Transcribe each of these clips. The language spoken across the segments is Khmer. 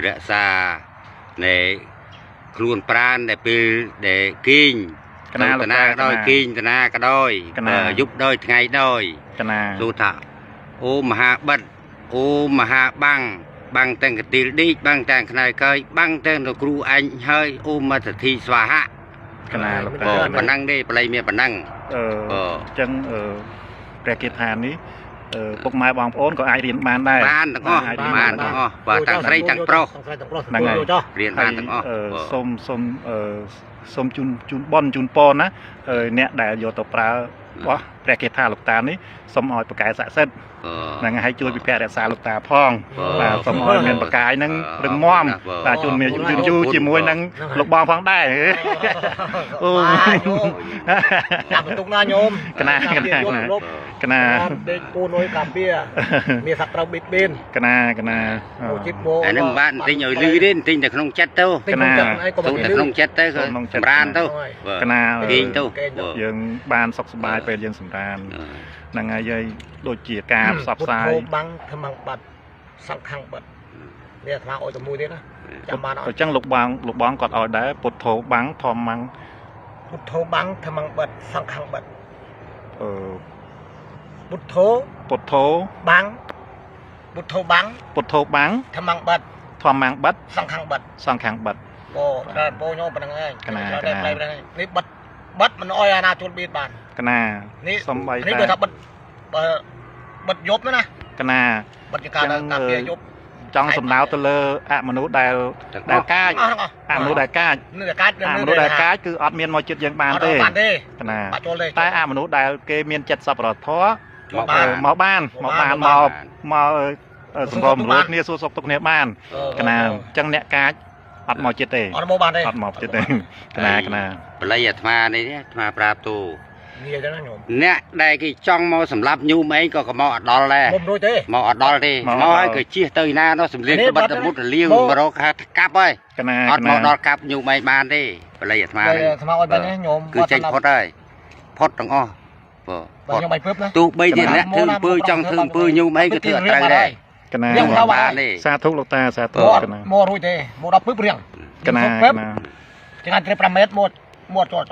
រក្សានៃខ្លួនប្រានដែលពេលដែលគីងកណាតនាដោយគីងតនាក៏ដោយយប់ដោយថ្ងៃដោយកណាទូថាអូមហាបិទ្ធអូមហាបាំងបាំងទាំងកទីលឌីកបាំងទាំងខ្នើយកើយបាំងទាំងលោកគ្រូអញហើយអូមតធីស្វាហៈកណាប៉ុណ្ណឹងទេបល័យមានប៉ុណ្ណឹងចឹងព្រះគាថានេះពុកម៉ែបងប្អូនក៏អាចរៀនបានដែរបានទាំងអស់បានទាំងអស់បើទាំងស្រីទាំងប្រុសហ្នឹងហើយរៀនបានទាំងអស់សូមជូនបនជូនពរណាអ្នកដែលយកទៅប្រើបោះព្រះគាថាលោកតានេះសូមឲ្យប្រកែស័ក្តិសិទ្ធិហ្នឹងហើយជួយពិភាក្សារក្សាលោកតាផងបាទសូមឲ្យមានប្រកាយហ្នឹងរឹងមាំបាទជួនមានយូរជាមួយនឹងលោកបងផងដែរអូចាប់បន្ទុកណាញោមកណាដេកពូនុយកាពីមានសត្រូវបិទបៀនកណាអានឹងបានទិញឲ្យលឺទេទិញតែក្នុងចិត្តទៅកណាទៅតែក្នុងចិត្តទៅសម្រានទៅកណាគេងទៅយើងបានសុខសប្បាយពេលយើងសម្រានហ្នឹងហើយដូចជាការផ្សព្វផ្សាយបាំងថ្មបាត់សង្ខាំងបាត់នេះអាត្មាអុយតែមួយទៀតណាចាំបានអញ្ចឹងលោកបងគាត់ឲ្យដែរពុទ្ធោបាំងធម្មងពុទ្ធោបាំងថ្មបាត់សង្ខាំងបាត់ពុទ្ធោបាំងពុទ្ធោបាំងថ្មបាត់ធម្មងបាត់សង្ខាំងបាត់ពោតែពោញោមប៉ុណ្្នឹងឯងនេះបាត់មិនអុយអាណាជួលបៀតបានកណាសំបីនេះគឺថាបិទយប់ណាកណាបិទជាការពីយប់ចង់សំដៅទៅលើអមនុស្សដែលកាចអមនុស្សដែលកាចគឺអត់មានមកចិត្តយើងបានទេកណាតែអមនុស្សដែលគេមានចិត្តសប្បុរសធម៌មកបានមកសង្គមរួតគ្នាសួរសុខទុក្ខគ្នាបានកណាអញ្ចឹងអ្នកកាចអត់មកចិត្តទេអត់មកបានទេអត់មកចិត្តទេកណាបល័យអាត្មានេះអាត្មាប្រាប់ទូនិយាយចឹងណាញោមអ្នកដែលគេចង់មកសម្រាប់ញូមអីក៏មកអត់ដល់ដែរមកអត់ដល់ទេមកហើយក៏ជិះទៅណានោះសម្លៀកក្បិតមុតរលាវមករកកាប់ហើយអត់មកដល់កាប់ញូមអីបានទេបល័យអាត្មានេះអាត្មាអត់បានទេញោមគឺចេញផុតហើយផុតទាំងអស់បាទខ្ញុំបាយពើបណាទោះបីជាអ្នកធ្វើអំពើចង់ធ្វើអំពើញូមអីក៏ធ្វើអត់ត្រូវដែរកណាបានទេសាធុលោកតាសាធុកណាមករួចទេមកដល់ពើបរៀងកណាចង្អាន5ម៉ែត្រមកចូល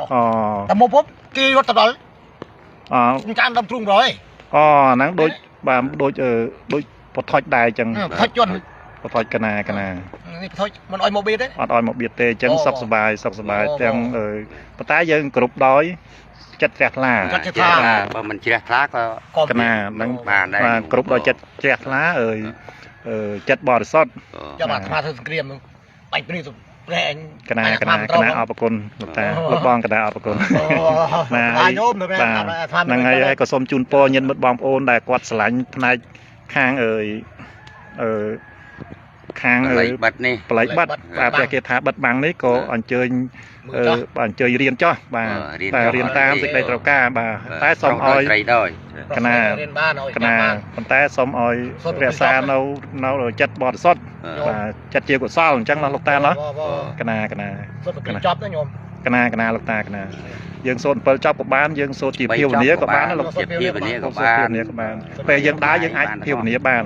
តែមកពុបគេរត់ទៅដល់ចាំដល់ទ្រូងrồiហ្នឹងដូចបថុចដែរអញ្ចឹងបថុចជន់បថុចកណានេះបថុចមិនអោយមកបៀតទេអត់អោយមកបៀតទេអញ្ចឹងសុខសប្បាយទាំងប៉ុន្តែយើងគ្រប់ដោយចិត្តជ្រះថ្លាបើមិនជ្រះថ្លាក៏កណាហ្នឹងបានគ្រប់ដោយចិត្តជ្រះថ្លាចិត្តបរិសុទ្ធចាំអាត្មាធ្វើសង្គ្រាមបាច់ព្រីព្រះអញកណាអរគុណលោកតាលោកបងកណាអរគុណបាទញោមនៅព្រះហ្នឹងហើយក៏សូមជូនពរញាតិមិត្តបងប្អូនដែលគាត់ស្រឡាញ់ផ្នែកខាងខាងបិទនេះបល័យបិទបាទព្រះគេថាបិទបាំងនេះក៏អញ្ជើញរៀនចោះបាទតែរៀនតាមសេចក្តីត្រូវការបាទតែសូមឲ្យកណាប៉ុន្តែសូមឲ្យរក្សានៅចិត្តបរិសុទ្ធបាទចិត្តជាកុសលអញ្ចឹងណាលោកតាណោះកណាសូត្រ7ចប់ណាញោមកណាលោកតាកណាយើងសូត្រ7ចប់ក៏បានយើងសូត្រជាភាវនាក៏បានលោកជាភាវនាក៏បានពេលយើងដើរយើងអាចភាវនាបាន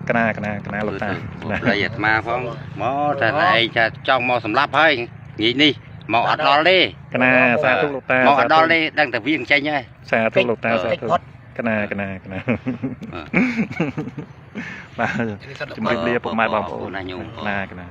កណាលោកតាហើយអាត្មាផងមកតែឯងថាចង់មកសម្លាប់ហើយងាយនេះមកអត់ដល់ទេកណាសាធុលោកតាមកអត់ដល់ទេដឹងតែវាចេញហើយសាធុលោកតាសាធុកណាបាទជំរាបលាពុកម៉ែបងប្អូនណាញោមកណា